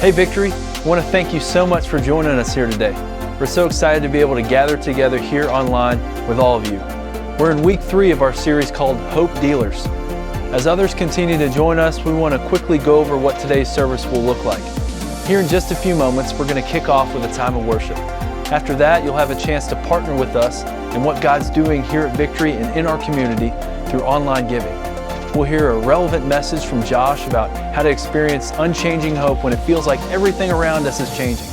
Hey Victory, I want to thank you so much for joining us here today. We're so excited to be able to gather together here online with all of you. We're in week 3 of our series called Hope Dealers. As others continue to join us, we want to quickly go over what today's service will look like. Here in just a few moments, we're going to kick off with a time of worship. After that, you'll have a chance to partner with us in what God's doing here at Victory and in our community through online giving. We'll hear a relevant message from Josh about how to experience unchanging hope when it feels like everything around us is changing.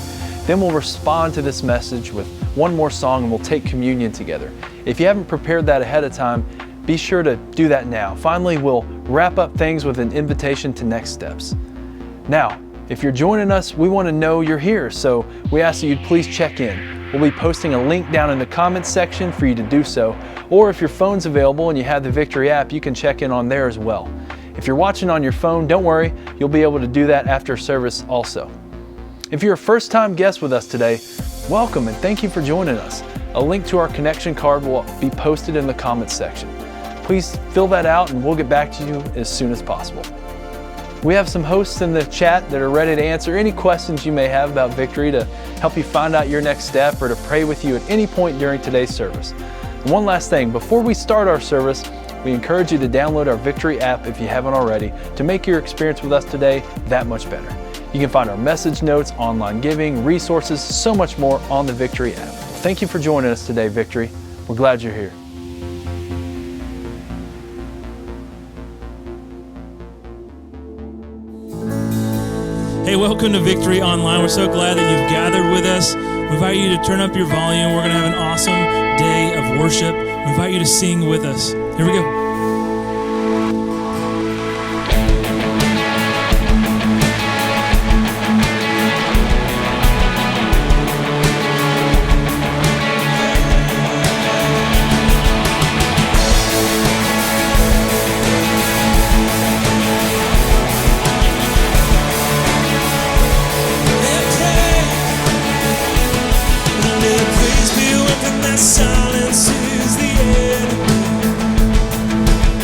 Then we'll respond to this message with one more song and we'll take communion together. If you haven't prepared that ahead of time, be sure to do that now. Finally, we'll wrap up things with an invitation to next steps. Now, if you're joining us, we want to know you're here, so we ask that you'd please check in. We'll be posting a link down in the comments section for you to do so, or if your phone's available and you have the Victory app, you can check in on there as well. If you're watching on your phone, don't worry, you'll be able to do that after service also. If you're a first-time guest with us today, welcome and thank you for joining us. A link to our connection card will be posted in the comments section. Please fill that out and we'll get back to you as soon as possible. We have some hosts in the chat that are ready to answer any questions you may have about Victory, to help you find out your next step or to pray with you at any point during today's service. And one last thing, before we start our service, we encourage you to download our Victory app if you haven't already, to make your experience with us today that much better. You can find our message notes, online giving, resources, so much more on the Victory app. Thank you for joining us today, Victory. We're glad you're here. Hey, welcome to Victory Online. We're so glad that you've gathered with us. We invite you to turn up your volume. We're going to have an awesome day of worship. We invite you to sing with us. Here we go. Silence is the end.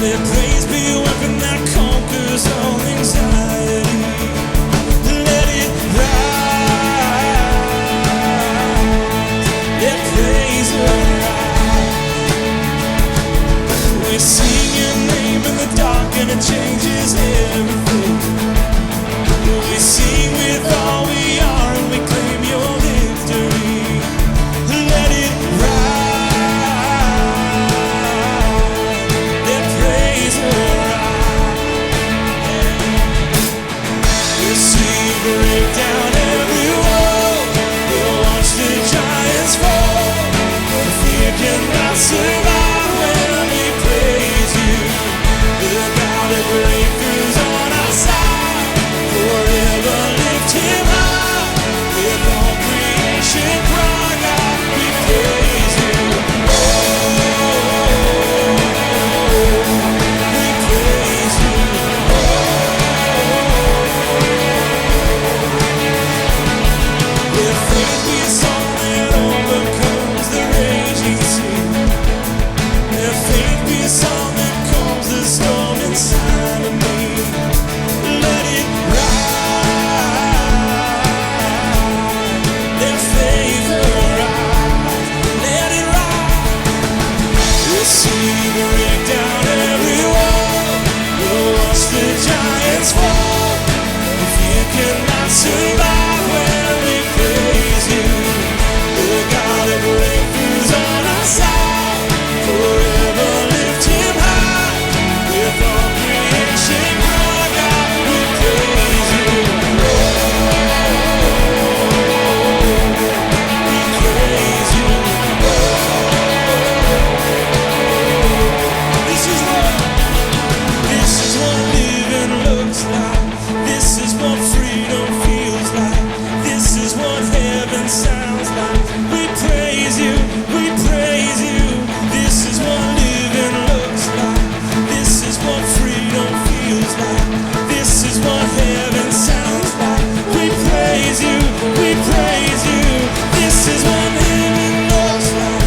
Let praise be a weapon that conquers all anxiety. Let it rise. Let praise arise. We sing your name in the dark and it changes everything. We sing with all we are and we claim your victory. Let it rise. Break down every wall. We'll watch the giants fall. Fear cannot survive when we praise you. The God of breakthroughs on our side. Forever lift him high. With all creation cry out, we praise you. Oh, we praise you. Let faith be a song that overcomes the raging sea. Let faith be a song that calms the storm inside of me. Let it rise. Let faith arise. Let it rise. We'll see break down every wall. We'll watch the giants fall. If you cannot survive when we praise you, the God of breakthroughs on our side. Forever lift him high. With all creation cry out, we praise you. We praise you. This is what living looks like. This is what freedom feels like. This is what heaven sounds like. We praise you, we praise you. This is what living looks like. This is what freedom feels like. This is what heaven sounds like. We praise you, we praise you. This is what living looks like.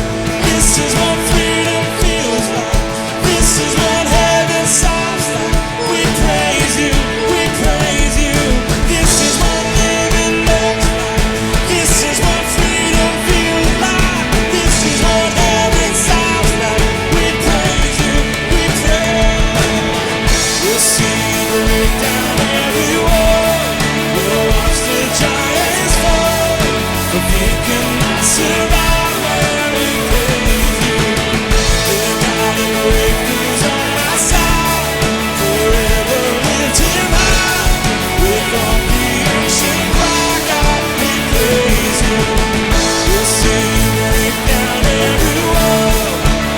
This is what freedom feels like. This is what heaven sounds like. We praise you, we praise you. This is what living we cannot survive when we praise you. The God of breakthroughs on our side, forever lifted high. With all creation cry, God, we praise you. We'll see you break down every wall.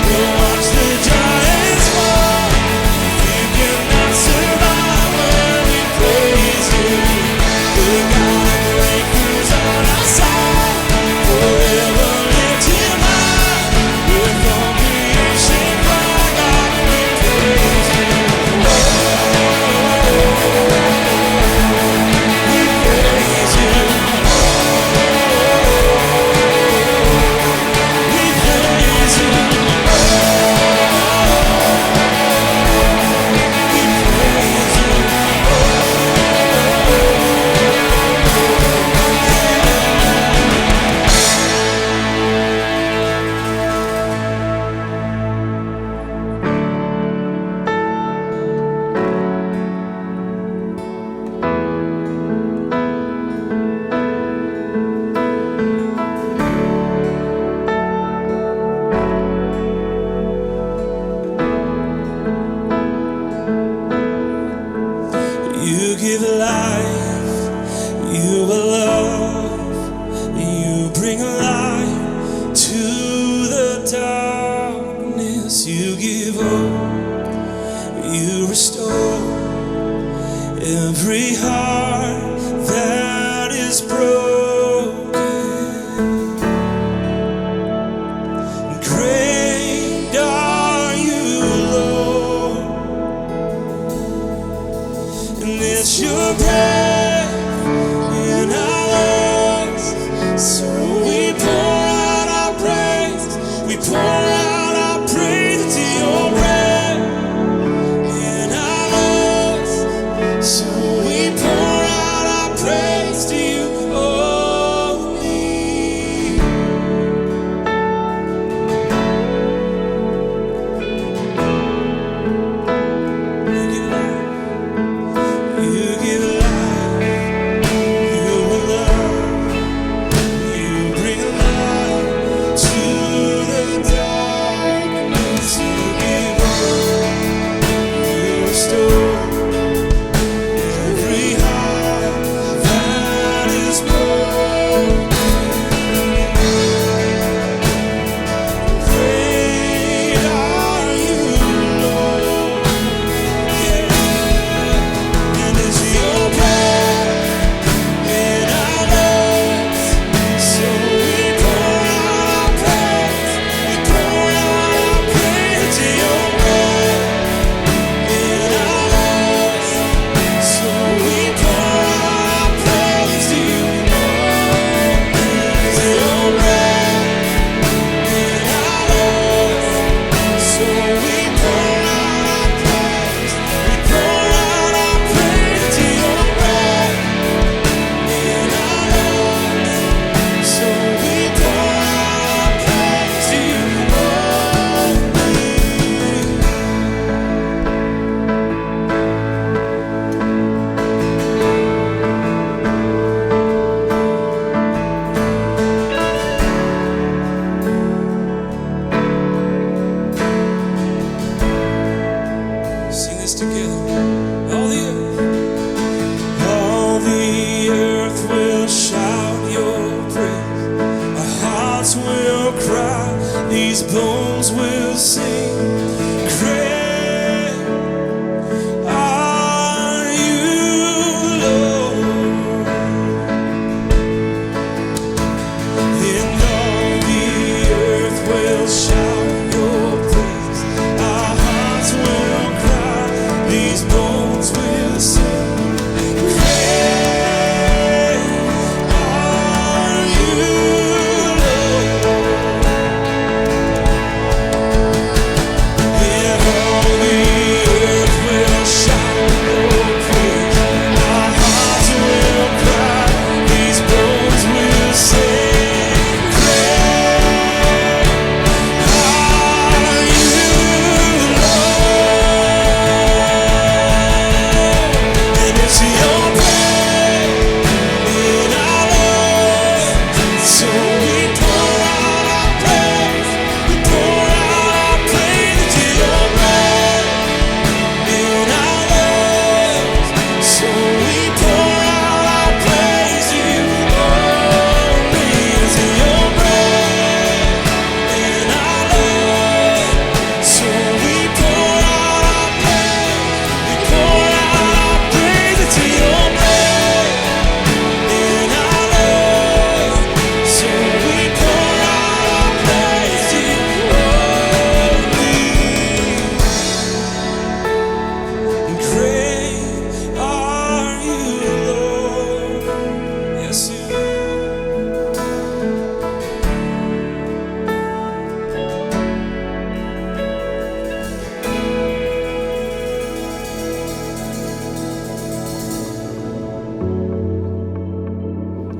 We'll watch the giants fall. We cannot survive when we praise you. The God of breakthroughs on our side, forever lifted high. With all creation cry, God, we praise you. We praise you. We praise you. You give life, you are love, you bring light to the darkness. You give hope, you restore every heart that is broken. Great are you, Lord, and it's your breath in our lungs, so we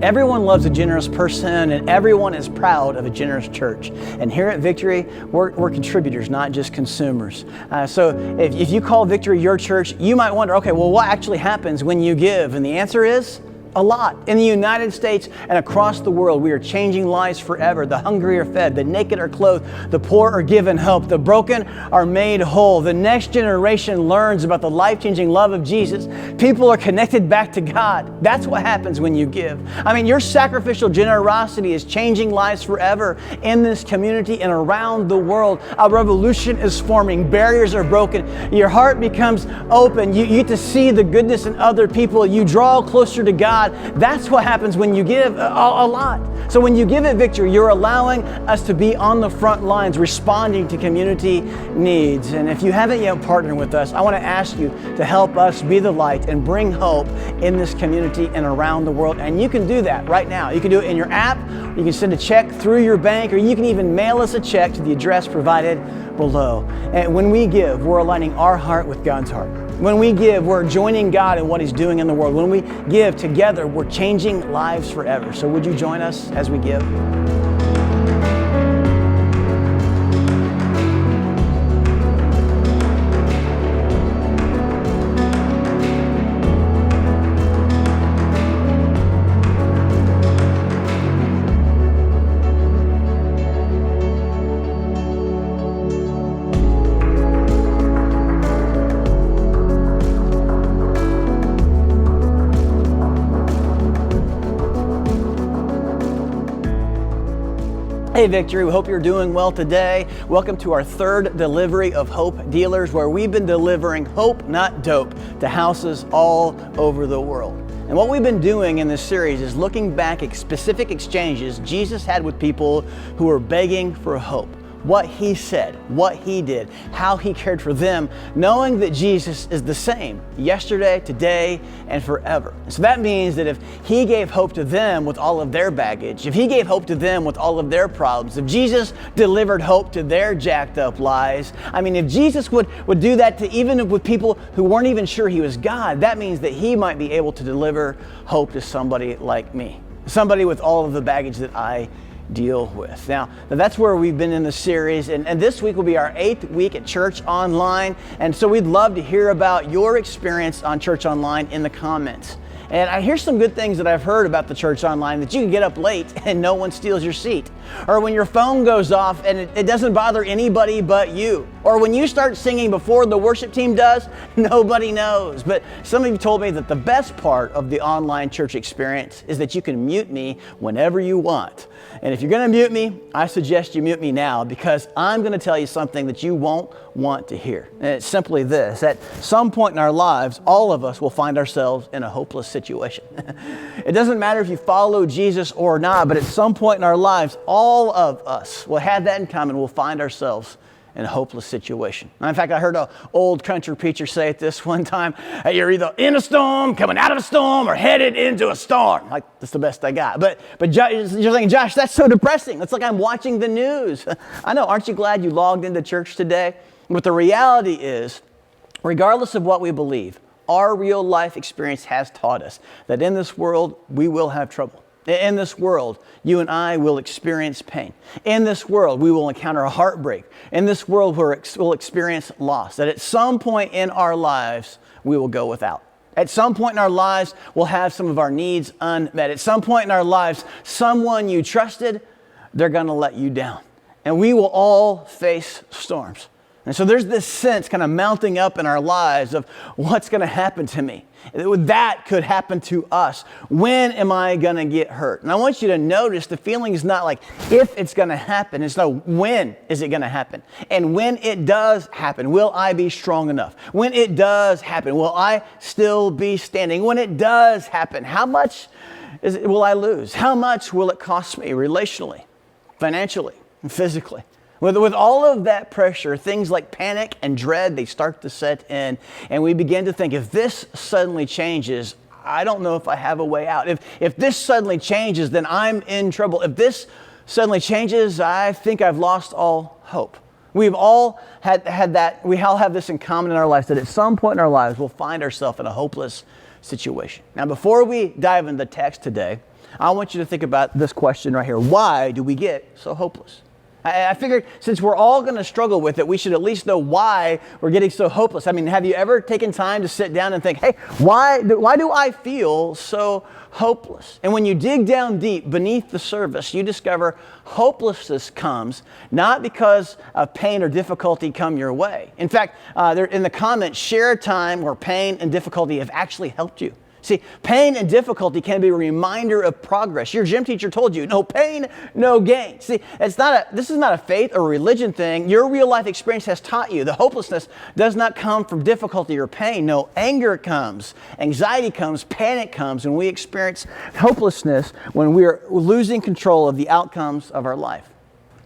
Everyone loves a generous person, and everyone is proud of a generous church. And here at Victory, we're contributors, not just consumers. So if you call Victory your church, you might wonder, okay, well, what actually happens when you give? And the answer is a lot. In the United States and across the world, we are changing lives forever. The hungry are fed, the naked are clothed, the poor are given hope, the broken are made whole. The next generation learns about the life-changing love of Jesus. People are connected back to God. That's what happens when you give. I mean, your sacrificial generosity is changing lives forever in this community and around the world. A revolution is forming. Barriers are broken. Your heart becomes open. You get to see the goodness in other people. You draw closer to God. That's what happens when you give a lot. So when you give at Victory, you're allowing us to be on the front lines, responding to community needs. And if you haven't yet partnered with us, I want to ask you to help us be the light and bring hope in this community and around the world. And you can do that right now. You can do it in your app, you can send a check through your bank, or you can even mail us a check to the address provided below. And when we give, we're aligning our heart with God's heart. When we give, we're joining God in what He's doing in the world. When we give together, we're changing lives forever. So would you join us as we give? Hey Victory, we hope you're doing well today. Welcome to our third delivery of Hope Dealers, where we've been delivering hope, not dope, to houses all over the world. And what we've been doing in this series is looking back at specific exchanges Jesus had with people who were begging for hope. What He said, what He did, how He cared for them, knowing that Jesus is the same yesterday, today, and forever. So that means that if He gave hope to them with all of their baggage, if He gave hope to them with all of their problems, if Jesus delivered hope to their jacked up lives, I mean, if Jesus would do that to even with people who weren't even sure He was God, that means that He might be able to deliver hope to somebody like me, somebody with all of the baggage that I deal with. Now that's where we've been in the series, and this week will be our 8th week at Church Online, and so we'd love to hear about your experience on Church Online in the comments. And I hear some good things that I've heard about the Church Online, that you can get up late and no one steals your seat. Or when your phone goes off and it doesn't bother anybody but you. Or when you start singing before the worship team does, nobody knows. But some of you told me that the best part of the online church experience is that you can mute me whenever you want. And if you're going to mute me, I suggest you mute me now, because I'm going to tell you something that you won't want to hear. And it's simply this: at some point in our lives, all of us will find ourselves in a hopeless situation. It doesn't matter if you follow Jesus or not, but at some point in our lives, all of us will have that in common. We'll find ourselves in a hopeless situation. In fact, I heard an old country preacher say it this one time: hey, you're either in a storm, coming out of a storm, or headed into a storm. Like, that's the best I got. But you're thinking, Josh, that's so depressing. It's like I'm watching the news. I know, aren't you glad you logged into church today? But the reality is, regardless of what we believe, our real life experience has taught us that in this world, we will have trouble. In this world, you and I will experience pain. In this world, we will encounter a heartbreak. In this world, we'll experience loss. That at some point in our lives, we will go without. At some point in our lives, we'll have some of our needs unmet. At some point in our lives, someone you trusted, they're going to let you down. And we will all face storms. And so there's this sense kind of mounting up in our lives of what's going to happen to me. That could happen to us. When am I going to get hurt? And I want you to notice the feeling is not like if it's going to happen. It's no, when is it going to happen? And when it does happen, will I be strong enough? When it does happen, will I still be standing? When it does happen, how much will I lose? How much will it cost me relationally, financially, and physically? With all of that pressure, things like panic and dread, they start to set in, and we begin to think, if this suddenly changes, I don't know if I have a way out. If this suddenly changes, then I'm in trouble. If this suddenly changes, I think I've lost all hope. We've all had that. We all have this in common in our lives, that at some point in our lives, we'll find ourselves in a hopeless situation. Now, before we dive into the text today, I want you to think about this question right here. Why do we get so hopeless? I figured since we're all going to struggle with it, we should at least know why we're getting so hopeless. I mean, have you ever taken time to sit down and think, hey, why do I feel so hopeless? And when you dig down deep beneath the surface, you discover hopelessness comes not because of pain or difficulty come your way. In fact, in the comments, share a time where pain and difficulty have actually helped you. See, pain and difficulty can be a reminder of progress. Your gym teacher told you, no pain, no gain. See, this is not a faith or religion thing. Your real life experience has taught you the hopelessness does not come from difficulty or pain. No, anger comes, anxiety comes, panic comes, and we experience hopelessness when we are losing control of the outcomes of our life.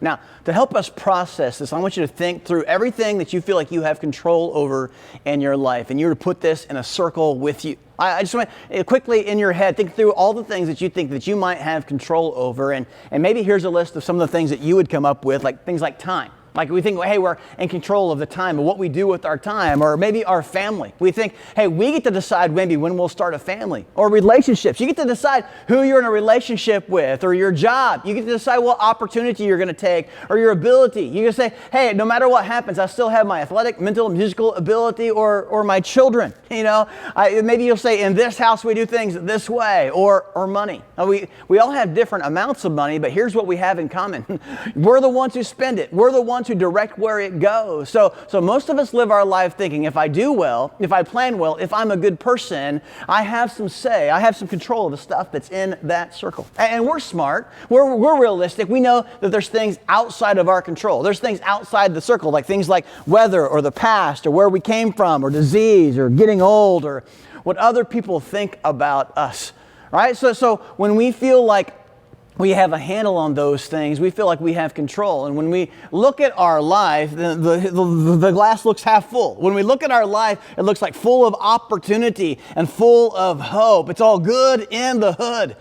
Now, to help us process this, I want you to think through everything that you feel like you have control over in your life, and you're to put this in a circle with you. I just want to quickly in your head, think through all the things that you think that you might have control over, and maybe here's a list of some of the things that you would come up with, like things like time. Like we think, hey, we're in control of the time and what we do with our time, or maybe our family. We think, hey, we get to decide maybe when we'll start a family. Or relationships. You get to decide who you're in a relationship with, or your job. You get to decide what opportunity you're going to take, or your ability. You can say, hey, no matter what happens, I still have my athletic, mental, musical ability, or my children. You know, maybe you'll say, in this house we do things this way, or money. We all have different amounts of money, but here's what we have in common. We're the ones who spend it. We're the ones who direct where it goes. So most of us live our life thinking, if I do well, if I plan well, if I'm a good person, I have some say, I have some control of the stuff that's in that circle. And we're smart, we're realistic. We know that there's things outside of our control. There's things outside the circle, like things like weather or the past or where we came from or disease or getting old or what other people think about us, right? So when we feel like we have a handle on those things, we feel like we have control. And when we look at our life, the glass looks half full. When we look at our life, it looks like full of opportunity and full of hope. It's all good in the hood.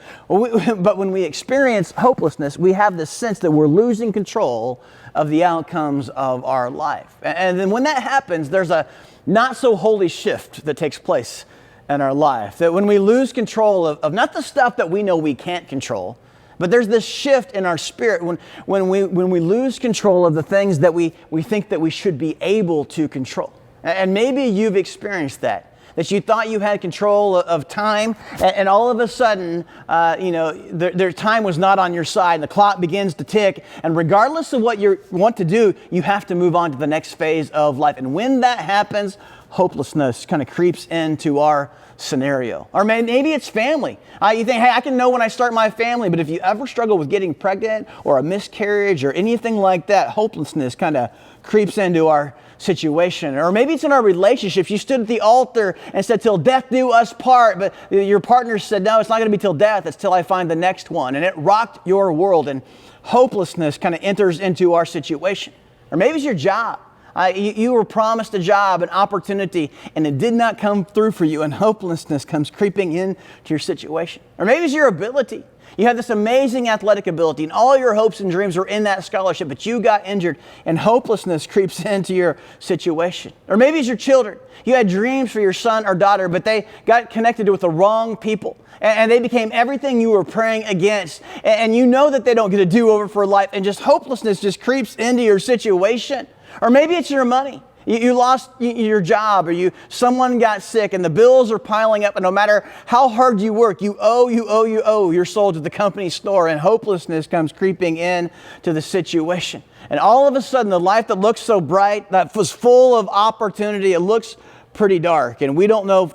But when we experience hopelessness, we have this sense that we're losing control of the outcomes of our life. And then when that happens, there's a not so holy shift that takes place in our life. That when we lose control of not the stuff that we know we can't control, but there's this shift in our spirit when we lose control of the things that we think that we should be able to control. And maybe you've experienced that you thought you had control of time, and all of a sudden, their time was not on your side, and the clock begins to tick, and regardless of what you want to do, you have to move on to the next phase of life. And when that happens, hopelessness kind of creeps into our scenario. Or maybe it's family. You think, hey, I can know when I start my family, but if you ever struggle with getting pregnant or a miscarriage or anything like that, hopelessness kind of creeps into our situation. Or maybe it's in our relationships. You stood at the altar and said, till death do us part, but your partner said, no, it's not going to be till death, it's till I find the next one. And it rocked your world, and hopelessness kind of enters into our situation. Or maybe it's your job. You were promised a job, an opportunity, and it did not come through for you, and hopelessness comes creeping into your situation. Or maybe it's your ability. You had this amazing athletic ability, and all your hopes and dreams were in that scholarship, but you got injured, and hopelessness creeps into your situation. Or maybe it's your children. You had dreams for your son or daughter, but they got connected with the wrong people, and they became everything you were praying against. And you know that they don't get a do-over for life, and just hopelessness just creeps into your situation. Or maybe it's your money. You lost your job, or someone got sick, and the bills are piling up, and no matter how hard you work, you owe your soul to the company store, and hopelessness comes creeping in to the situation. And all of a sudden, the life that looks so bright, that was full of opportunity, it looks pretty dark, and we don't know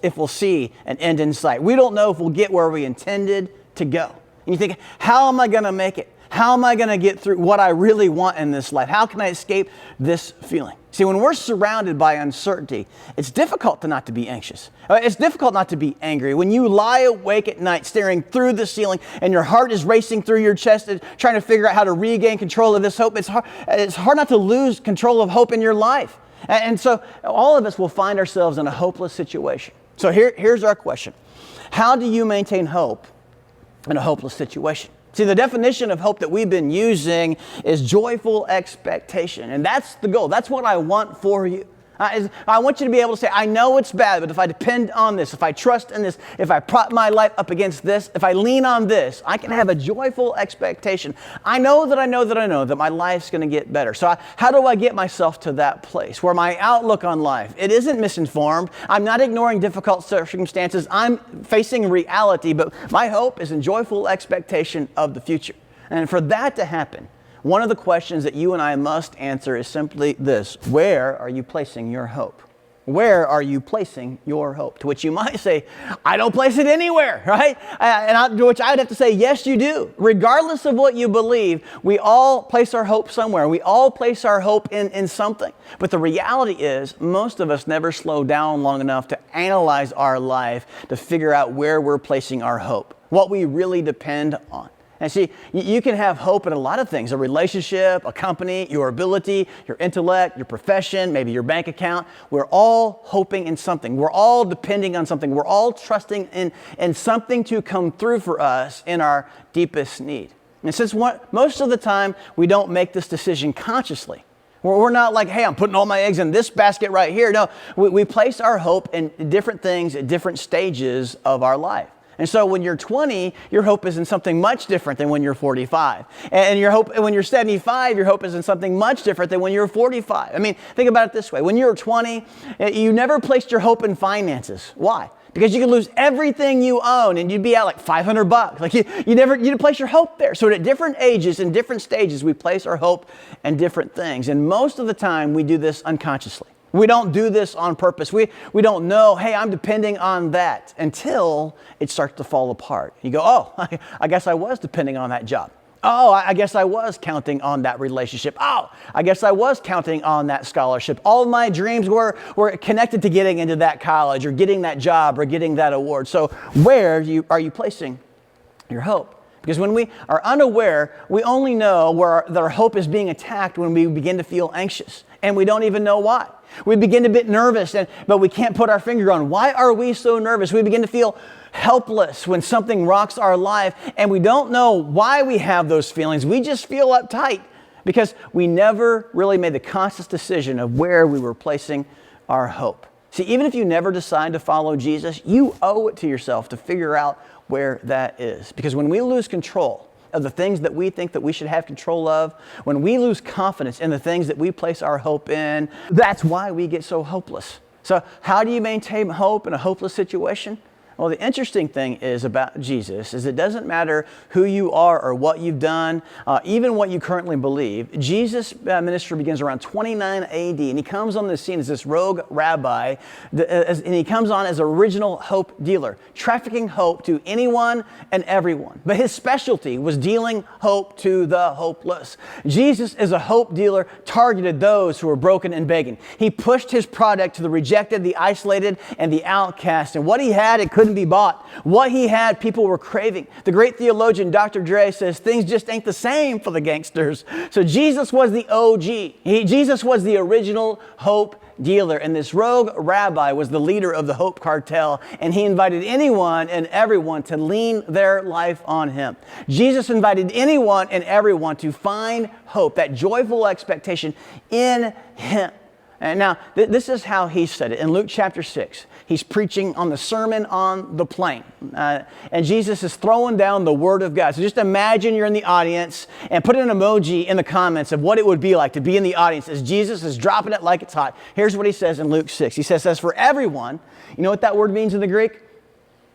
if we'll see an end in sight. We don't know if we'll get where we intended to go. And you think, how am I going to make it? How am I going to get through what I really want in this life? How can I escape this feeling? See, when we're surrounded by uncertainty, it's difficult not to be anxious. It's difficult not to be angry. When you lie awake at night staring through the ceiling and your heart is racing through your chest and trying to figure out how to regain control of this hope, it's hard not to lose control of hope in your life. And so all of us will find ourselves in a hopeless situation. So here's our question. How do you maintain hope in a hopeless situation? See, the definition of hope that we've been using is joyful expectation. And that's the goal. That's what I want for you. I want you to be able to say, I know it's bad, but if I depend on this, if I trust in this, if I prop my life up against this, if I lean on this, I can have a joyful expectation. I know that my life's going to get better. So how do I get myself to that place where my outlook on life, it isn't misinformed. I'm not ignoring difficult circumstances. I'm facing reality, but my hope is in joyful expectation of the future. And for that to happen, one of the questions that you and I must answer is simply this: where are you placing your hope? Where are you placing your hope? To which you might say, I don't place it anywhere, right? To which I would have to say, yes, you do. Regardless of what you believe, we all place our hope somewhere. We all place our hope in something. But the reality is, most of us never slow down long enough to analyze our life to figure out where we're placing our hope, what we really depend on. And see, you can have hope in a lot of things: a relationship, a company, your ability, your intellect, your profession, maybe your bank account. We're all hoping in something. We're all depending on something. We're all trusting in something to come through for us in our deepest need. And since most of the time we don't make this decision consciously, we're not like, hey, I'm putting all my eggs in this basket right here. No, we place our hope in different things at different stages of our life. And so when you're 20, your hope is in something much different than when you're 45. And your hope, when you're 75, your hope is in something much different than when you're 45. I mean, think about it this way. When you were 20, you never placed your hope in finances. Why? Because you could lose everything you own and you'd be out like $500. Like you didn't place your hope there. So at different ages and different stages, we place our hope in different things. And most of the time, we do this unconsciously. We don't do this on purpose. We don't know, hey, I'm depending on that, until it starts to fall apart. You go, oh, I guess I was depending on that job. Oh, I guess I was counting on that relationship. Oh, I guess I was counting on that scholarship. All of my dreams were connected to getting into that college or getting that job or getting that award. So where are you placing your hope? Because when we are unaware, we only know that our hope is being attacked when we begin to feel anxious, and we don't even know why. We begin to get nervous, but we can't put our finger on why are we so nervous. We begin to feel helpless when something rocks our life, and we don't know why we have those feelings. We just feel uptight because we never really made the conscious decision of where we were placing our hope. See, even if you never decide to follow Jesus, you owe it to yourself to figure out where that is. Because when we lose control of the things that we think that we should have control of, when we lose confidence in the things that we place our hope in, that's why we get so hopeless. So how do you maintain hope in a hopeless situation? Well, the interesting thing is about Jesus is it doesn't matter who you are or what you've done, even what you currently believe. Jesus' ministry begins around 29 AD, and he comes on the scene as this rogue rabbi, and he comes on as original hope dealer, trafficking hope to anyone and everyone. But his specialty was dealing hope to the hopeless. Jesus, as a hope dealer, targeted those who were broken and begging. He pushed his product to the rejected, the isolated, and the outcast. And what he had, it couldn't be bought. What he had, people were craving. The great theologian Dr. Dre says things just ain't the same for the gangsters. So Jesus was the OG. Jesus was the original hope dealer, and this rogue rabbi was the leader of the hope cartel, and he invited anyone and everyone to lean their life on him. Jesus invited anyone and everyone to find hope, that joyful expectation in him. And now, this is how he said it. In Luke chapter 6, he's preaching on the Sermon on the Plain. And Jesus is throwing down the Word of God. So just imagine you're in the audience and put an emoji in the comments of what it would be like to be in the audience as Jesus is dropping it like it's hot. Here's what he says in Luke 6. He says, as for everyone, you know what that word means in the Greek?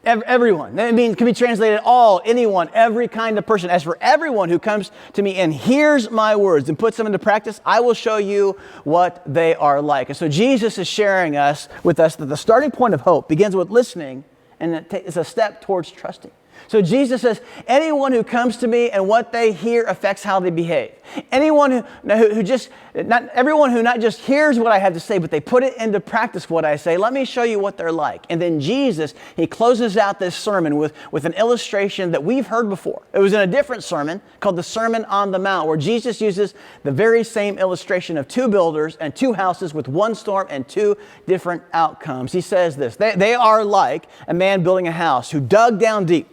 Everyone. It means, can be translated all, anyone, every kind of person. As for everyone who comes to me and hears my words and puts them into practice, I will show you what they are like. And so Jesus is sharing with us that the starting point of hope begins with listening, and it's a step towards trusting. So Jesus says, anyone who comes to me and what they hear affects how they behave. Anyone not everyone who not just hears what I have to say, but they put it into practice what I say. Let me show you what they're like. And then Jesus, he closes out this sermon with an illustration that we've heard before. It was in a different sermon called the Sermon on the Mount, where Jesus uses the very same illustration of two builders and two houses with one storm and two different outcomes. He says this, they are like a man building a house who dug down deep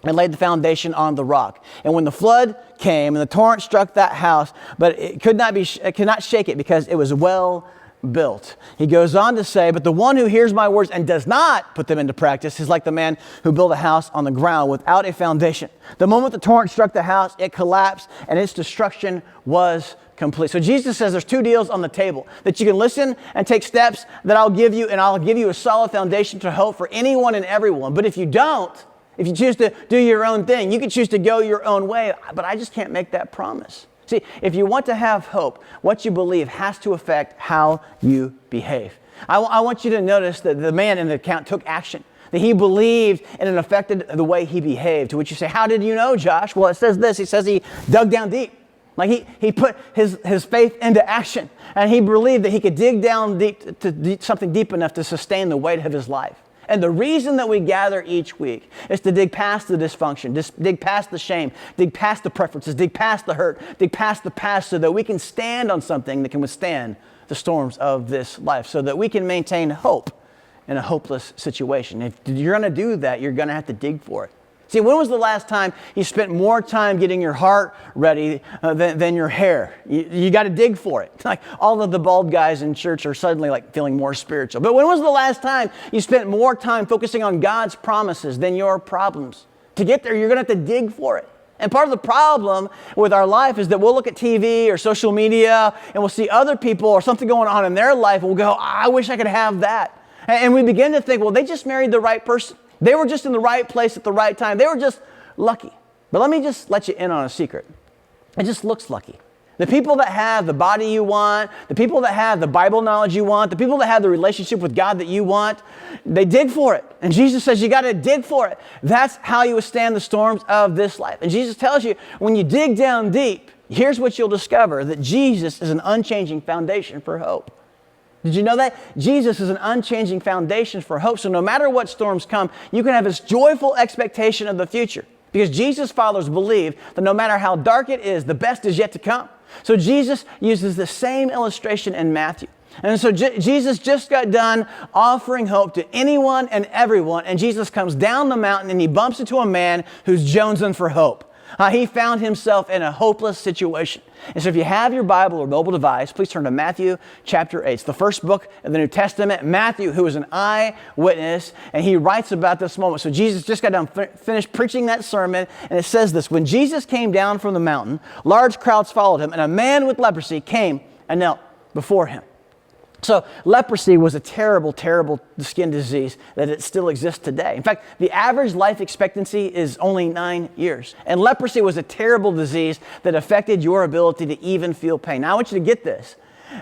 and laid the foundation on the rock. And when the flood came and the torrent struck that house, but it could not shake it because it was well built. He goes on to say, but the one who hears my words and does not put them into practice is like the man who built a house on the ground without a foundation. The moment the torrent struck the house, it collapsed and its destruction was complete. So Jesus says there's two deals on the table, that you can listen and take steps that I'll give you, and I'll give you a solid foundation to hope for anyone and everyone. But if you don't, if you choose to do your own thing, you can choose to go your own way, but I just can't make that promise. See, if you want to have hope, what you believe has to affect how you behave. I want you to notice that the man in the account took action, that he believed and it affected the way he behaved. To which you say, how did you know, Josh? Well, it says this. He says he dug down deep. Like he put his faith into action, and he believed that he could dig down deep to something deep enough to sustain the weight of his life. And the reason that we gather each week is to dig past the dysfunction, dig past the shame, dig past the preferences, dig past the hurt, dig past the past, so that we can stand on something that can withstand the storms of this life, so that we can maintain hope in a hopeless situation. If you're going to do that, you're going to have to dig for it. See, when was the last time you spent more time getting your heart ready than your hair? You got to dig for it. Like all of the bald guys in church are suddenly like feeling more spiritual. But when was the last time you spent more time focusing on God's promises than your problems? To get there, you're going to have to dig for it. And part of the problem with our life is that we'll look at TV or social media and we'll see other people or something going on in their life, and we'll go, I wish I could have that. And we begin to think, well, they just married the right person. They were just in the right place at the right time. They were just lucky. But let me just let you in on a secret. It just looks lucky. The people that have the body you want, the people that have the Bible knowledge you want, the people that have the relationship with God that you want, they dig for it. And Jesus says you got to dig for it. That's how you withstand the storms of this life. And Jesus tells you, when you dig down deep, here's what you'll discover, that Jesus is an unchanging foundation for hope. Did you know that? Jesus is an unchanging foundation for hope. So no matter what storms come, you can have this joyful expectation of the future. Because Jesus' followers believe that no matter how dark it is, the best is yet to come. So Jesus uses the same illustration in Matthew. And so Jesus just got done offering hope to anyone and everyone. And Jesus comes down the mountain and he bumps into a man who's jonesing for hope. He found himself in a hopeless situation. And so if you have your Bible or mobile device, please turn to Matthew chapter 8. It's the first book of the New Testament. Matthew, who was an eyewitness, and he writes about this moment. So Jesus just got done finished preaching that sermon, and it says this: when Jesus came down from the mountain, large crowds followed him, and a man with leprosy came and knelt before him. So leprosy was a terrible, terrible skin disease that it still exists today. In fact, the average life expectancy is only 9 years. And leprosy was a terrible disease that affected your ability to even feel pain. Now I want you to get this.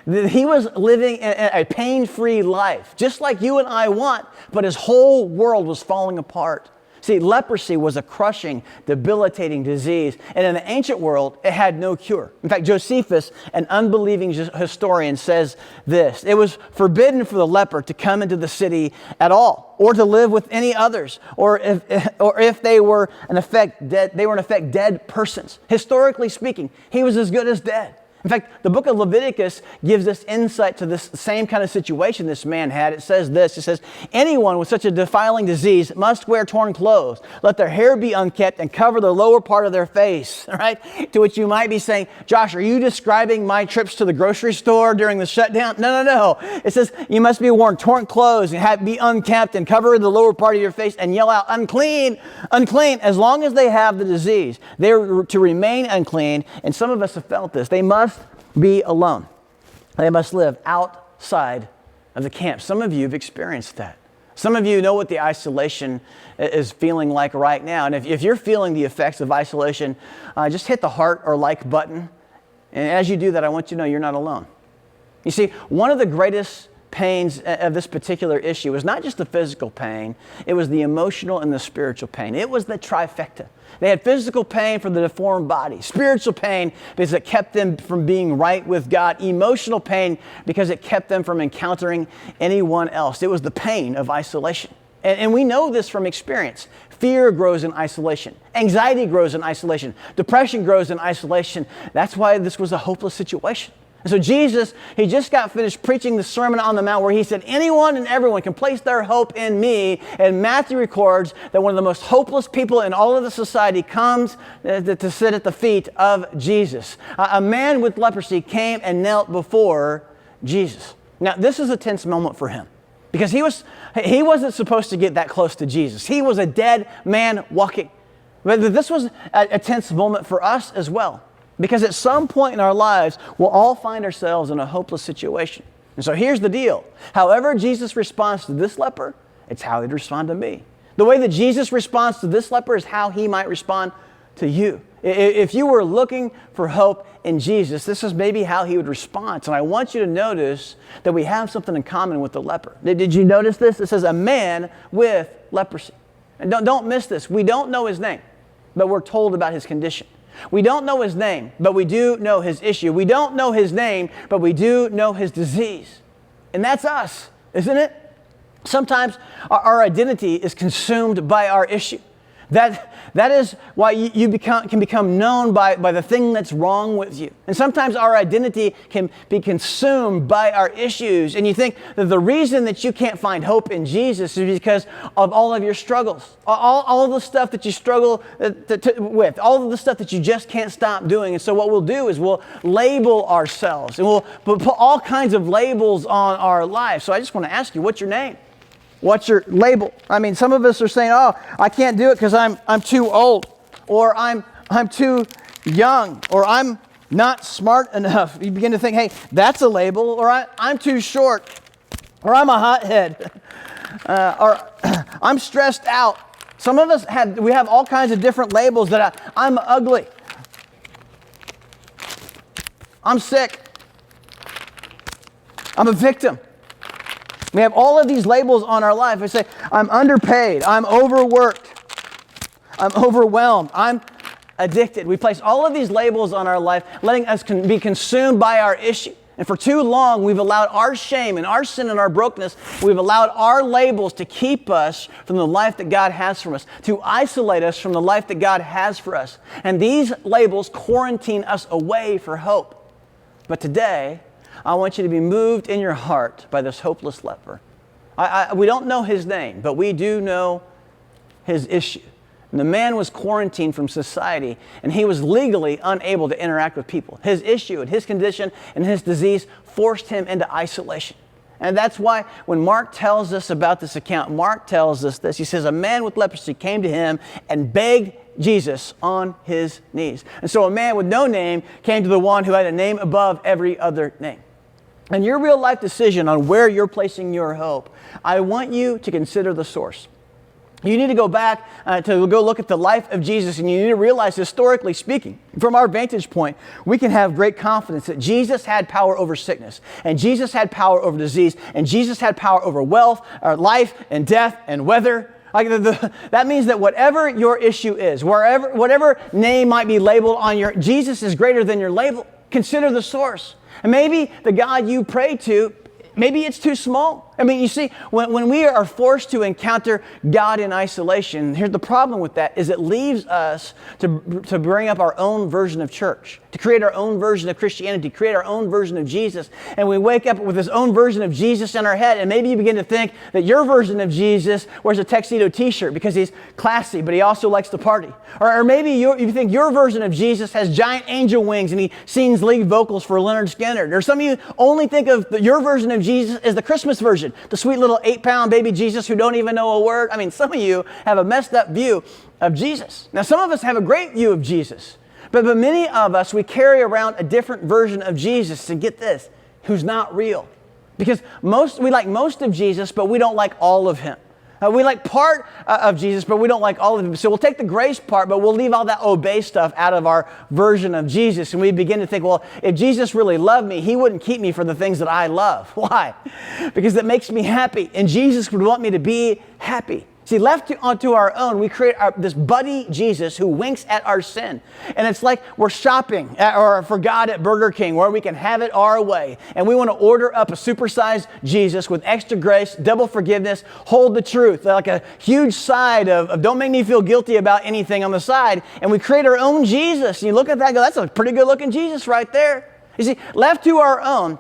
He was living a pain-free life, just like you and I want, but his whole world was falling apart. See, leprosy was a crushing, debilitating disease, and in the ancient world, it had no cure. In fact, Josephus, an unbelieving historian, says this: it was forbidden for the leper to come into the city at all, or to live with any others, or if they were in effect dead persons. Historically speaking, he was as good as dead. In fact, the book of Leviticus gives us insight to this same kind of situation this man had. It says this: it says, anyone with such a defiling disease must wear torn clothes. Let their hair be unkempt and cover the lower part of their face. All right? To which you might be saying, Josh, are you describing my trips to the grocery store during the shutdown? No. It says you must be worn torn clothes and be unkempt and cover the lower part of your face and yell out, unclean, unclean. As long as they have the disease, they're to remain unclean. And some of us have felt this. They must be alone. They must live outside of the camp. Some of you have experienced that. Some of you know what the isolation is feeling like right now. And if you're feeling the effects of isolation, just hit the heart or like button. And as you do that, I want you to know you're not alone. You see, one of the greatest pains of this particular issue was not just the physical pain, it was the emotional and the spiritual pain. It was the trifecta. They had physical pain for the deformed body, spiritual pain because it kept them from being right with God, emotional pain because it kept them from encountering anyone else. It was the pain of isolation. And we know this from experience. Fear grows in isolation. Anxiety grows in isolation. Depression grows in isolation. That's why this was a hopeless situation. And so Jesus, he just got finished preaching the Sermon on the Mount where he said, anyone and everyone can place their hope in me. And Matthew records that one of the most hopeless people in all of the society comes to sit at the feet of Jesus. A man with leprosy came and knelt before Jesus. Now, this is a tense moment for him because he wasn't supposed to get that close to Jesus. He was a dead man walking. But this was a tense moment for us as well, because at some point in our lives, we'll all find ourselves in a hopeless situation. And so here's the deal. However Jesus responds to this leper, it's how he'd respond to me. The way that Jesus responds to this leper is how he might respond to you. If you were looking for hope in Jesus, this is maybe how he would respond. And I want you to notice that we have something in common with the leper. Did you notice this? It says a man with leprosy. And don't miss this. We don't know his name, but we're told about his condition. We don't know his name, but we do know his issue. We don't know his name, but we do know his disease. And that's us, isn't it? Sometimes our identity is consumed by our issue. That is why you can become known by the thing that's wrong with you. And sometimes our identity can be consumed by our issues. And you think that the reason that you can't find hope in Jesus is because of all of your struggles. All of the stuff that you struggle with. All of the stuff that you just can't stop doing. And so what we'll do is we'll label ourselves. And we'll put all kinds of labels on our life. So I just want to ask you, what's your name? What's your label? I mean, some of us are saying, oh, I can't do it because I'm too old, or I'm too young, or I'm not smart enough. You begin to think, hey, that's a label, or I'm too short, or I'm a hothead, or I'm stressed out. Some of us we have all kinds of different labels that I'm ugly, I'm sick, I'm a victim. We have all of these labels on our life. We say, I'm underpaid, I'm overworked, I'm overwhelmed, I'm addicted. We place all of these labels on our life, letting us be consumed by our issue. And for too long, we've allowed our shame and our sin and our brokenness, we've allowed our labels to keep us from the life that God has for us, to isolate us from the life that God has for us. And these labels quarantine us away for hope. But today, I want you to be moved in your heart by this hopeless leper. We don't know his name, but we do know his issue. And the man was quarantined from society, and he was legally unable to interact with people. His issue and his condition and his disease forced him into isolation. And that's why when Mark tells us about this account, Mark tells us this. He says, a man with leprosy came to him and begged Jesus on his knees. And so a man with no name came to the one who had a name above every other name. And your real life decision on where you're placing your hope, I want you to consider the source. You need to go back to go look at the life of Jesus, and you need to realize, historically speaking, from our vantage point, we can have great confidence that Jesus had power over sickness, and Jesus had power over disease, and Jesus had power over wealth, or life, and death, and weather. That means that whatever your issue is, whatever name might be labeled on Jesus is greater than your label. Consider the source. And maybe the God you pray to, maybe it's too small. I mean, you see, when we are forced to encounter God in isolation, here's the problem with that, is it leaves us to bring up our own version of church, to create our own version of Christianity, create our own version of Jesus. And we wake up with this own version of Jesus in our head, and maybe you begin to think that your version of Jesus wears a tuxedo t-shirt because he's classy, but he also likes to party. Or maybe you think your version of Jesus has giant angel wings and he sings lead vocals for Leonard Skinner. Or some of you only think of your version of Jesus as the Christmas version, the sweet little 8-pound baby Jesus who don't even know a word. I mean, some of you have a messed up view of Jesus. Now, some of us have a great view of Jesus, but many of us, we carry around a different version of Jesus, and get this, who's not real. Because we like most of Jesus, but we don't like all of him. We like part of Jesus, but we don't like all of him. So we'll take the grace part, but we'll leave all that obey stuff out of our version of Jesus. And we begin to think, well, if Jesus really loved me, he wouldn't keep me from the things that I love. Why? Because it makes me happy. And Jesus would want me to be happy. See, left onto our own, we create this buddy Jesus who winks at our sin. And it's like we're shopping for God at Burger King, where we can have it our way. And we want to order up a supersized Jesus with extra grace, double forgiveness, hold the truth, like a huge side of don't make me feel guilty about anything on the side. And we create our own Jesus. And you look at that and go, that's a pretty good looking Jesus right there. You see, left to our own,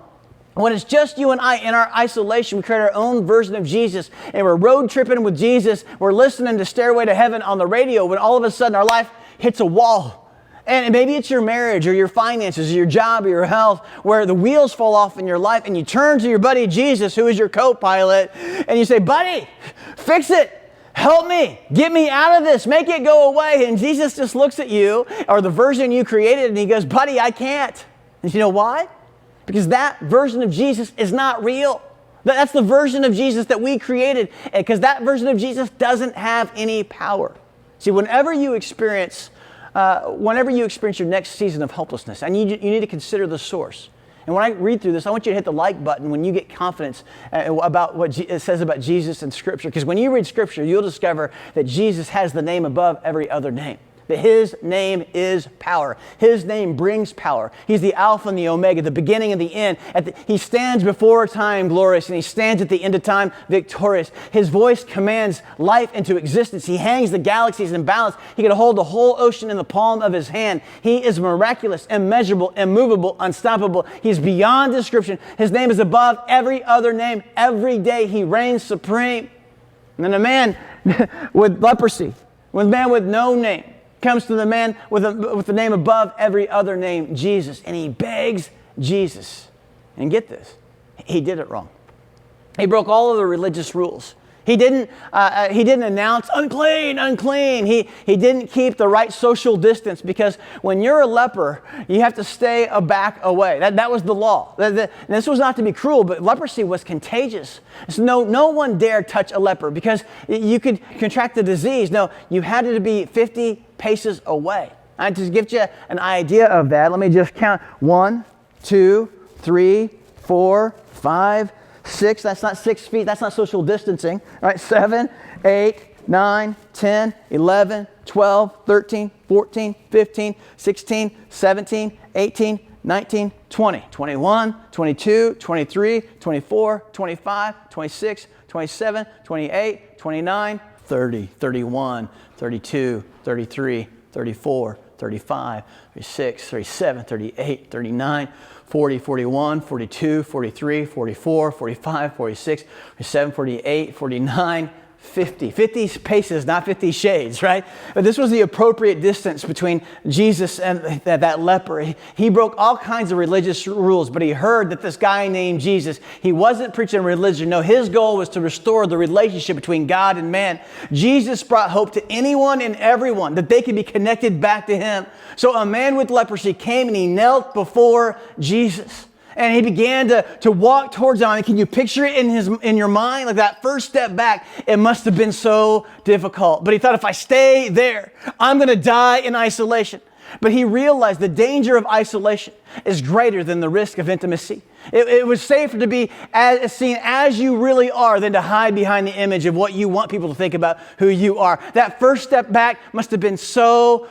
when it's just you and I in our isolation, we create our own version of Jesus, and we're road tripping with Jesus. We're listening to Stairway to Heaven on the radio when all of a sudden our life hits a wall. And maybe it's your marriage or your finances or your job or your health where the wheels fall off in your life and you turn to your buddy Jesus, who is your co-pilot, and you say, buddy, fix it. Help me. Get me out of this. Make it go away. And Jesus just looks at you, or the version you created, and he goes, buddy, I can't. And you know why? Because that version of Jesus is not real. That's the version of Jesus that we created, because that version of Jesus doesn't have any power. See, whenever you experience your next season of helplessness, and you need to consider the source. And when I read through this, I want you to hit the like button when you get confidence about what it says about Jesus in Scripture. Because when you read Scripture, you'll discover that Jesus has the name above every other name. That His name is power. His name brings power. He's the Alpha and the Omega, the beginning and the end. He stands before time glorious, and He stands at the end of time victorious. His voice commands life into existence. He hangs the galaxies in balance. He can hold the whole ocean in the palm of His hand. He is miraculous, immeasurable, immovable, unstoppable. He's beyond description. His name is above every other name. Every day He reigns supreme. And then a man with leprosy, with a man with no name, comes to the man with the name above every other name, Jesus, and he begs Jesus. And get this, he did it wrong. He broke all of the religious rules. He didn't announce unclean, unclean. He didn't keep the right social distance, because when you're a leper, you have to stay back away. That was the law. This was not to be cruel, but leprosy was contagious. So no one dared touch a leper, because you could contract the disease. No, you had to be 50 paces away. To give you an idea of that, let me just count. 1, 2, 3, 4, 5, 6, that's not 6 feet, that's not social distancing. All right, 7, 8, 9, 10, 11, 12, 13, 14, 15, 16, 17, 18, 19, 20, 21, 22, 23, 24, 25, 26, 27, 28, 29, 30, 31, 32, 33, 34, 35, 36, 37, 38, 39, 40, 41, 42, 43, 44, 45, 46, 47, 48, 49, 50. 50 paces, not 50 shades, right? But this was the appropriate distance between Jesus and that leper. He broke all kinds of religious rules, but he heard that this guy named Jesus, he wasn't preaching religion. No, his goal was to restore the relationship between God and man. Jesus brought hope to anyone and everyone, that they could be connected back to Him. So a man with leprosy came and he knelt before Jesus. And he began to walk towards him. I mean, can you picture it in your mind? Like that first step back, it must have been so difficult. But he thought, if I stay there, I'm going to die in isolation. But he realized the danger of isolation is greater than the risk of intimacy. It was safer to be seen as you really are than to hide behind the image of what you want people to think about who you are. That first step back must have been so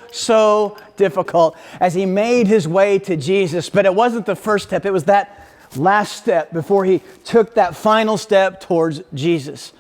difficult as he made his way to Jesus. But it wasn't the first step. It was that last step before he took that final step towards Jesus.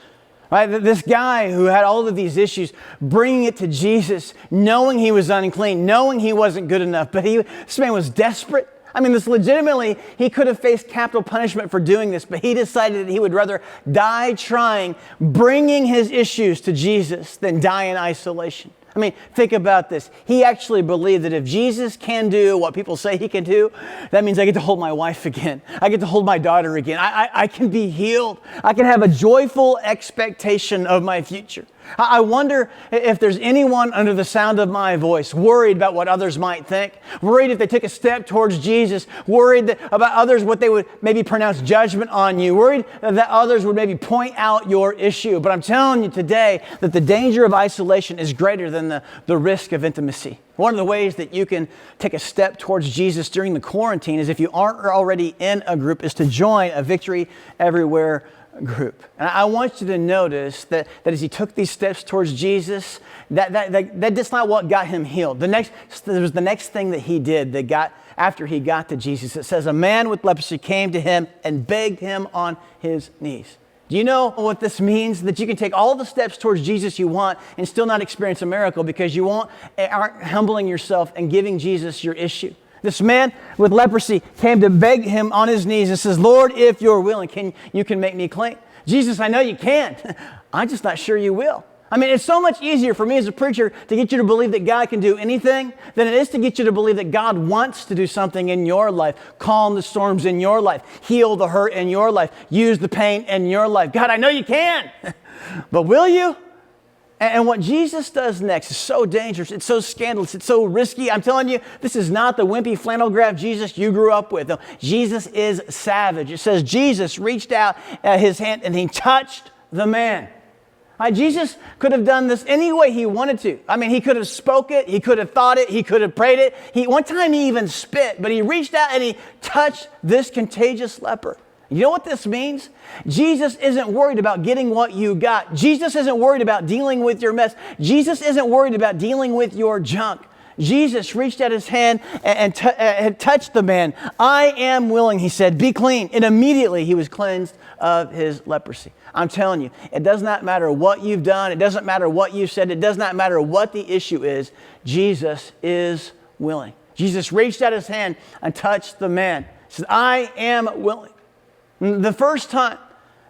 Right? This guy who had all of these issues, bringing it to Jesus, knowing he was unclean, knowing he wasn't good enough, but this man was desperate. I mean, this legitimately, he could have faced capital punishment for doing this, but he decided that he would rather die trying, bringing his issues to Jesus, than die in isolation. I mean, think about this. He actually believed that if Jesus can do what people say He can do, that means I get to hold my wife again. I get to hold my daughter again. I can be healed. I can have a joyful expectation of my future. I wonder if there's anyone under the sound of my voice worried about what others might think, worried if they took a step towards Jesus, worried about others, what they would maybe pronounce judgment on you, worried that others would maybe point out your issue. But I'm telling you today that the danger of isolation is greater than the risk of intimacy. One of the ways that you can take a step towards Jesus during the quarantine is, if you aren't already in a group, is to join a Victory Everywhere group. And I want you to notice that as he took these steps towards Jesus, that's not what got him healed. There was the next thing that he did after he got to Jesus. It says, a man with leprosy came to him and begged him on his knees. Do you know what this means? That you can take all the steps towards Jesus you want and still not experience a miracle, because you aren't humbling yourself and giving Jesus your issue. This man with leprosy came to beg him on his knees and says, Lord, if you're willing, you can make me clean. Jesus, I know you can. I'm just not sure you will. I mean, it's so much easier for me as a preacher to get you to believe that God can do anything than it is to get you to believe that God wants to do something in your life, calm the storms in your life, heal the hurt in your life, use the pain in your life. God, I know you can, but will you? And what Jesus does next is so dangerous. It's so scandalous. It's so risky. I'm telling you, this is not the wimpy flannel graph Jesus you grew up with. No, Jesus is savage. It says Jesus reached out his hand and he touched the man. Jesus could have done this any way he wanted to. I mean, he could have spoke it, he could have thought it, he could have prayed it. One time he even spit, but he reached out and he touched this contagious leper. You know what this means? Jesus isn't worried about getting what you got. Jesus isn't worried about dealing with your mess. Jesus isn't worried about dealing with your junk. Jesus reached out his hand and touched the man. I am willing, he said, be clean. And immediately he was cleansed of his leprosy. I'm telling you, it does not matter what you've done. It doesn't matter what you've said. It does not matter what the issue is. Jesus is willing. Jesus reached out his hand and touched the man. He said, I am willing. The first time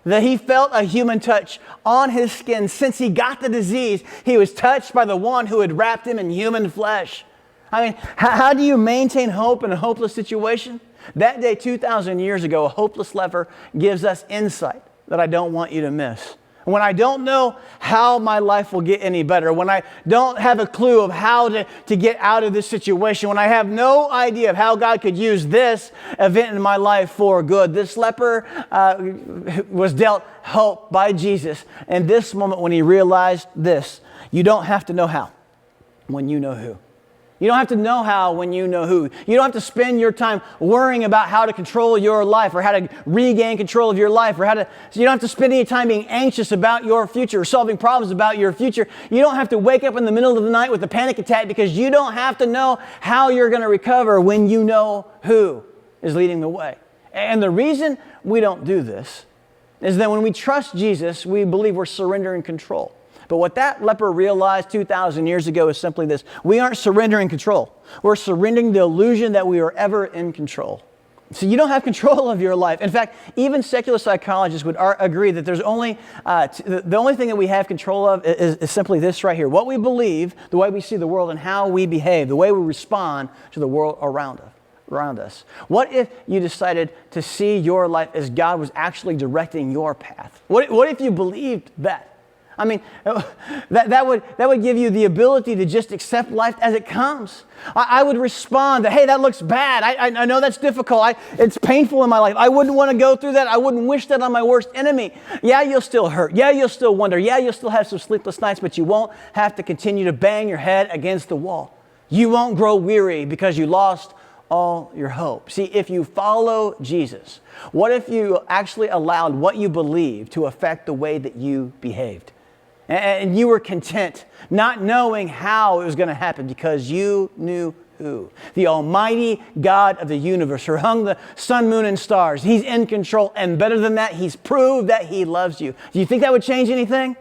that he felt a human touch on his skin since he got the disease, he was touched by the one who had wrapped him in human flesh. I mean, how do you maintain hope in a hopeless situation? That day 2,000 years ago, a hopeless leper gives us insight that I don't want you to miss. When I don't know how my life will get any better, when I don't have a clue of how to get out of this situation, when I have no idea of how God could use this event in my life for good, this leper was dealt hope by Jesus. And this moment when he realized this, you don't have to know how when you know who. You don't have to know how when you know who. You don't have to spend your time worrying about how to control your life or how to regain control of your life or so you don't have to spend any time being anxious about your future or solving problems about your future. You don't have to wake up in the middle of the night with a panic attack because you don't have to know how you're going to recover when you know who is leading the way. And the reason we don't do this is that when we trust Jesus, we believe we're surrendering control. But what that leper realized 2,000 years ago is simply this. We aren't surrendering control. We're surrendering the illusion that we are ever in control. So you don't have control of your life. In fact, even secular psychologists would agree that there's only the only thing that we have control of is simply this right here. What we believe, the way we see the world, and how we behave, the way we respond to the world around us. What if you decided to see your life as God was actually directing your path? What if you believed that? I mean, that would give you the ability to just accept life as it comes. I would respond that, hey, that looks bad. I know that's difficult. It's painful in my life. I wouldn't want to go through that. I wouldn't wish that on my worst enemy. Yeah, you'll still hurt. Yeah, you'll still wonder. Yeah, you'll still have some sleepless nights, but you won't have to continue to bang your head against the wall. You won't grow weary because you lost all your hope. See, if you follow Jesus, what if you actually allowed what you believed to affect the way that you behaved? And you were content, not knowing how it was going to happen because you knew who. The Almighty God of the universe, who hung the sun, moon, and stars. He's in control. And better than that, He's proved that He loves you. Do you think that would change anything?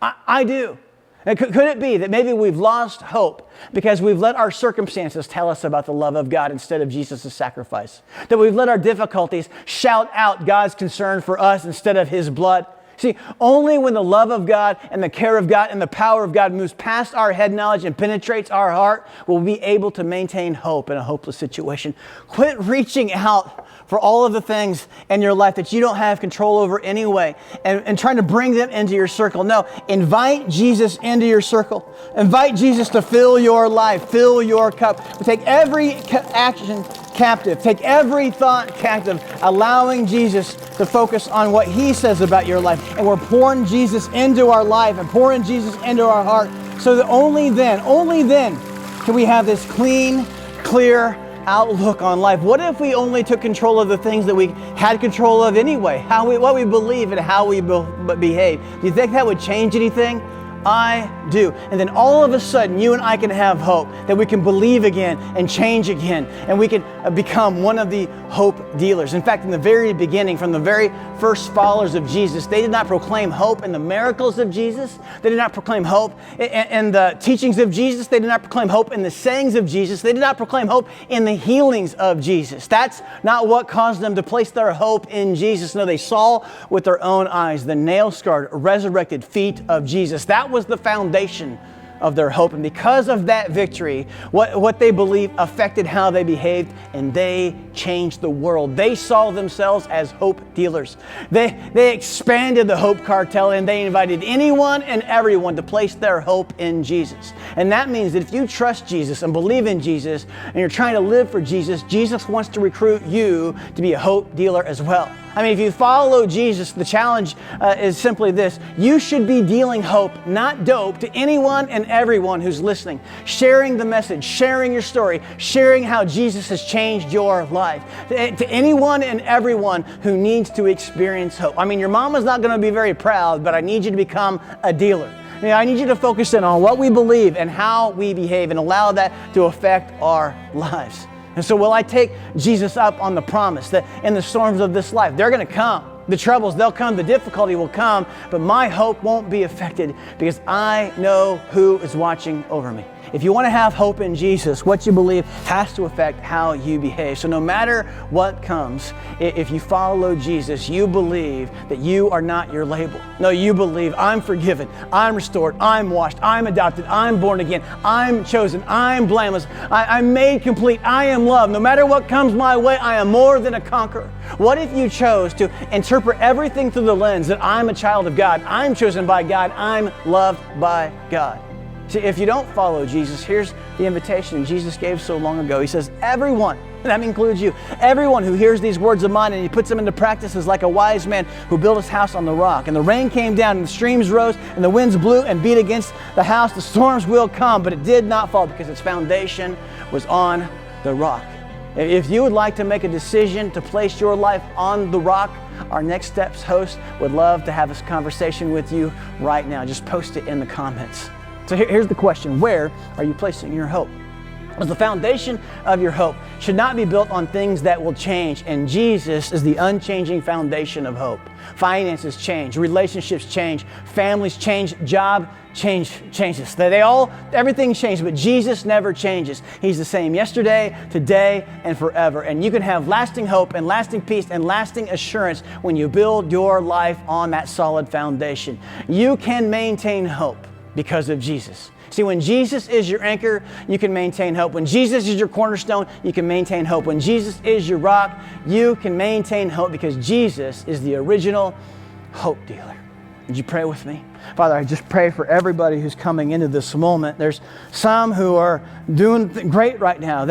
I do. And could it be that maybe we've lost hope because we've let our circumstances tell us about the love of God instead of Jesus' sacrifice? That we've let our difficulties shout out God's concern for us instead of His blood? See, only when the love of God and the care of God and the power of God moves past our head knowledge and penetrates our heart will we be able to maintain hope in a hopeless situation. Quit reaching out for all of the things in your life that you don't have control over anyway and trying to bring them into your circle. No, invite Jesus into your circle. Invite Jesus to fill your life, fill your cup. Take every action captive. Take every thought captive, allowing Jesus to focus on what He says about your life. And we're pouring Jesus into our life and pouring Jesus into our heart so that only then can we have this clean, clear outlook on life. What if we only took control of the things that we had control of anyway? What we believe and how we behave. Do you think that would change anything? I do. And then all of a sudden, you and I can have hope that we can believe again and change again, and we can become one of the hope dealers. In fact, in the very beginning, from the very first followers of Jesus, they did not proclaim hope in the miracles of Jesus. They did not proclaim hope in the teachings of Jesus. They did not proclaim hope in the sayings of Jesus. They did not proclaim hope in the healings of Jesus. That's not what caused them to place their hope in Jesus. No, they saw with their own eyes the nail-scarred, resurrected feet of Jesus. That That was the foundation of their hope. And because of that victory, what they believed affected how they behaved, and they changed the world. They saw themselves as hope dealers. They expanded the hope cartel, and they invited anyone and everyone to place their hope in Jesus. And that means that if you trust Jesus and believe in Jesus and you're trying to live for Jesus, Jesus wants to recruit you to be a hope dealer as well. I mean, if you follow Jesus, the challenge is simply this. You should be dealing hope, not dope, to anyone and everyone who's listening. Sharing the message, sharing your story, sharing how Jesus has changed your life. To anyone and everyone who needs to experience hope. I mean, your mama's not going to be very proud, but I need you to become a dealer. I need you to focus in on what we believe and how we behave and allow that to affect our lives. And so will I take Jesus up on the promise that in the storms of this life, they're going to come. The troubles, they'll come. The difficulty will come. But my hope won't be affected because I know who is watching over me. If you want to have hope in Jesus, what you believe has to affect how you behave. So no matter what comes, if you follow Jesus, you believe that you are not your label. No, you believe I'm forgiven, I'm restored, I'm washed, I'm adopted, I'm born again, I'm chosen, I'm blameless, I'm made complete, I am loved. No matter what comes my way, I am more than a conqueror. What if you chose to interpret everything through the lens that I'm a child of God, I'm chosen by God, I'm loved by God? See, if you don't follow Jesus, here's the invitation Jesus gave so long ago. He says, everyone, and that includes you, everyone who hears these words of mine and he puts them into practice is like a wise man who built his house on the rock. And the rain came down and the streams rose and the winds blew and beat against the house. The storms will come, but it did not fall because its foundation was on the rock. If you would like to make a decision to place your life on the rock, our Next Steps host would love to have this conversation with you right now. Just post it in the comments. So here's the question. Where are you placing your hope? Because the foundation of your hope should not be built on things that will change. And Jesus is the unchanging foundation of hope. Finances change, relationships change, families change, job changes. Everything changes, but Jesus never changes. He's the same yesterday, today, and forever. And you can have lasting hope and lasting peace and lasting assurance when you build your life on that solid foundation. You can maintain hope because of Jesus. See, when Jesus is your anchor, you can maintain hope. When Jesus is your cornerstone, you can maintain hope. When Jesus is your rock, you can maintain hope because Jesus is the original hope dealer. Would you pray with me? Father, I just pray for everybody who's coming into this moment. There's some who are doing great right now.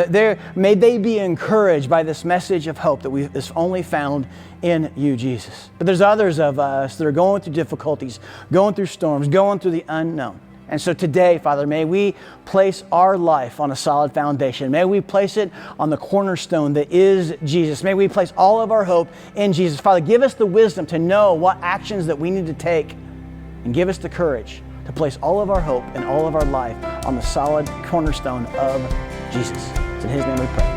May they be encouraged by this message of hope that is only found in you, Jesus. But there's others of us that are going through difficulties, going through storms, going through the unknown. And so today, Father, may we place our life on a solid foundation. May we place it on the cornerstone that is Jesus. May we place all of our hope in Jesus. Father, give us the wisdom to know what actions that we need to take, and give us the courage to place all of our hope and all of our life on the solid cornerstone of Jesus. It's in His name we pray.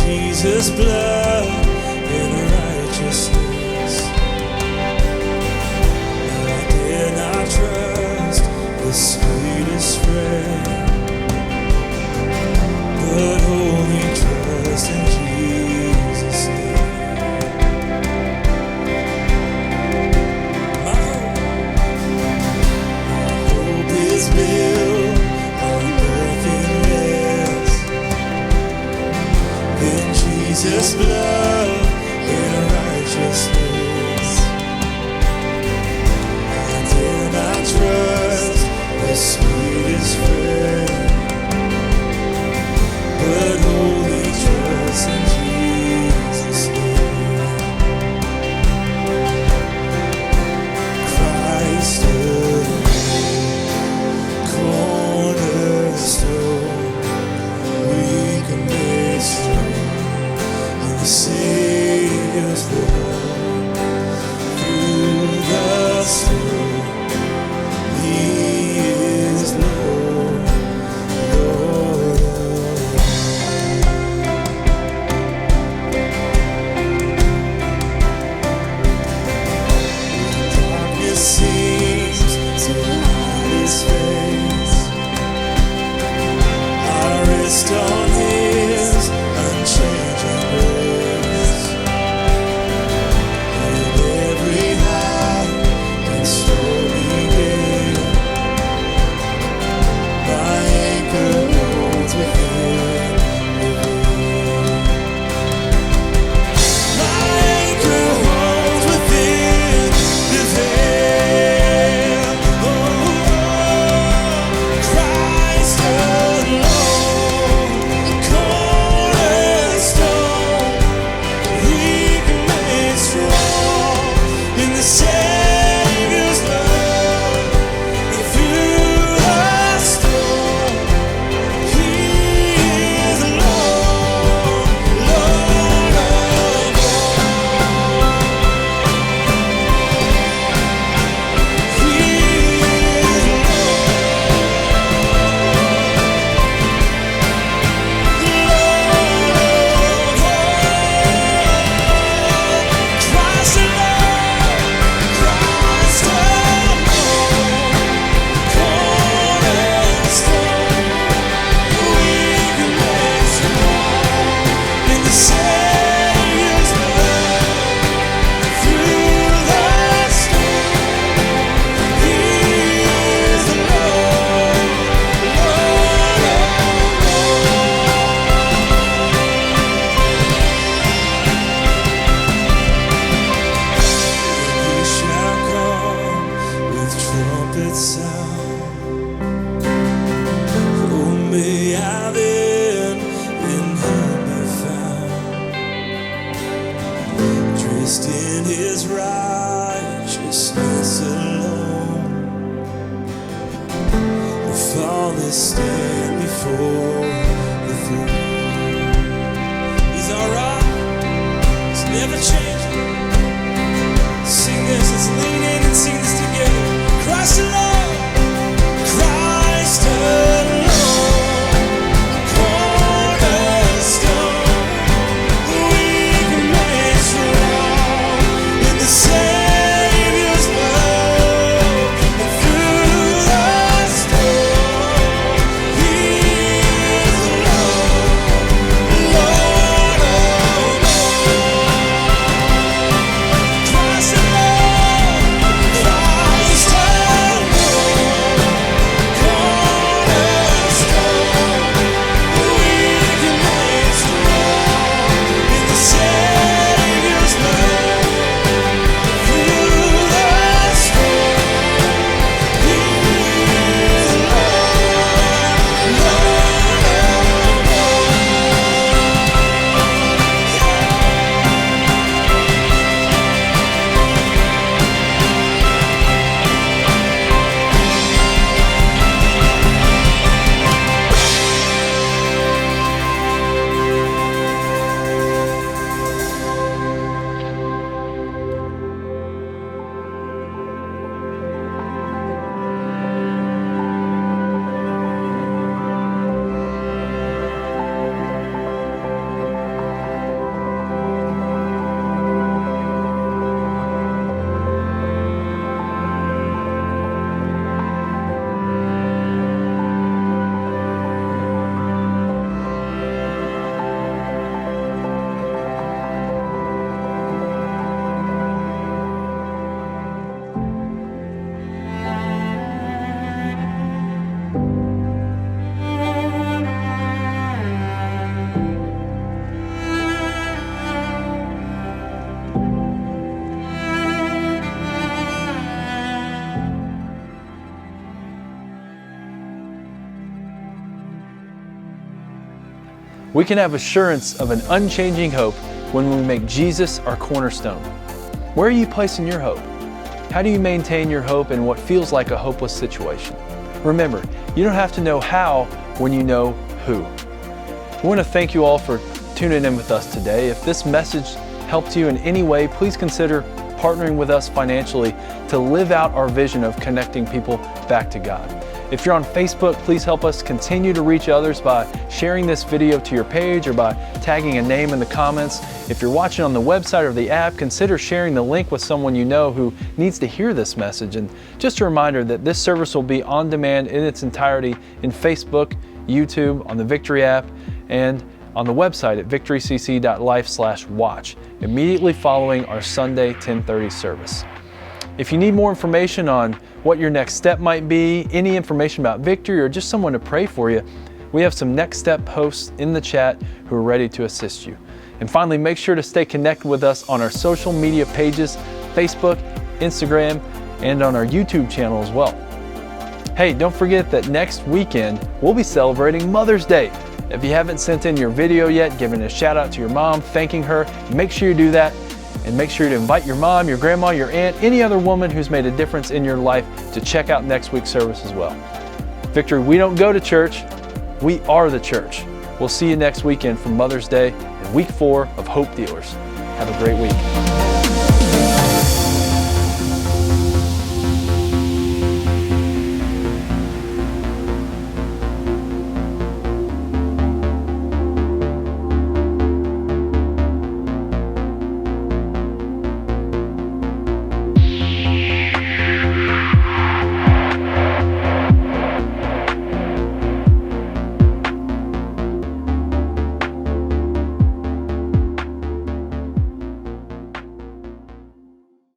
Jesus' blood and righteousness. I dare not trust the sweetest friend, but only trust in Jesus' name. My hope is built on nothing less than Jesus' blood. may have it in him be found, dressed in his righteousness alone. The Father stand before the throne. He's alright, he's never changing. Sing this, let's lean in and sing this together. Christ alone, Christ alone, cornerstone, weak and made strong in the Savior's love, and through the storm, He is alone, Lord of all. Christ alone, Christ alone, cornerstone, weak and made strong in the Savior's love, through the storm, He is Lord, We can have assurance of an unchanging hope when we make Jesus our cornerstone. Where are you placing your hope? How do you maintain your hope in what feels like a hopeless situation? Remember, you don't have to know how when you know who. I want to thank you all for tuning in with us today. If this message helped you in any way, please consider partnering with us financially to live out our vision of connecting people back to God. If you're on Facebook, please help us continue to reach others by sharing this video to your page or by tagging a name in the comments. If you're watching on the website or the app, consider sharing the link with someone you know who needs to hear this message. And just a reminder that this service will be on demand in its entirety in Facebook, YouTube, on the Victory app, and on the website at victorycc.life/watch, immediately following our Sunday 10:30 service. If you need more information on what your next step might be, any information about Victory, or just someone to pray for you, we have some next step posts in the chat who are ready to assist you. And finally, make sure to stay connected with us on our social media pages, Facebook, Instagram, and on our YouTube channel as well. Hey, don't forget that next weekend we'll be celebrating Mother's Day. If you haven't sent in your video yet, giving a shout out to your mom, thanking her, make sure you do that. And make sure to invite your mom, your grandma, your aunt, any other woman who's made a difference in your life to check out next week's service as well. Victory, we don't go to church, we are the church. We'll see you next weekend for Mother's Day and week 4 of Hope Dealers. Have a great week.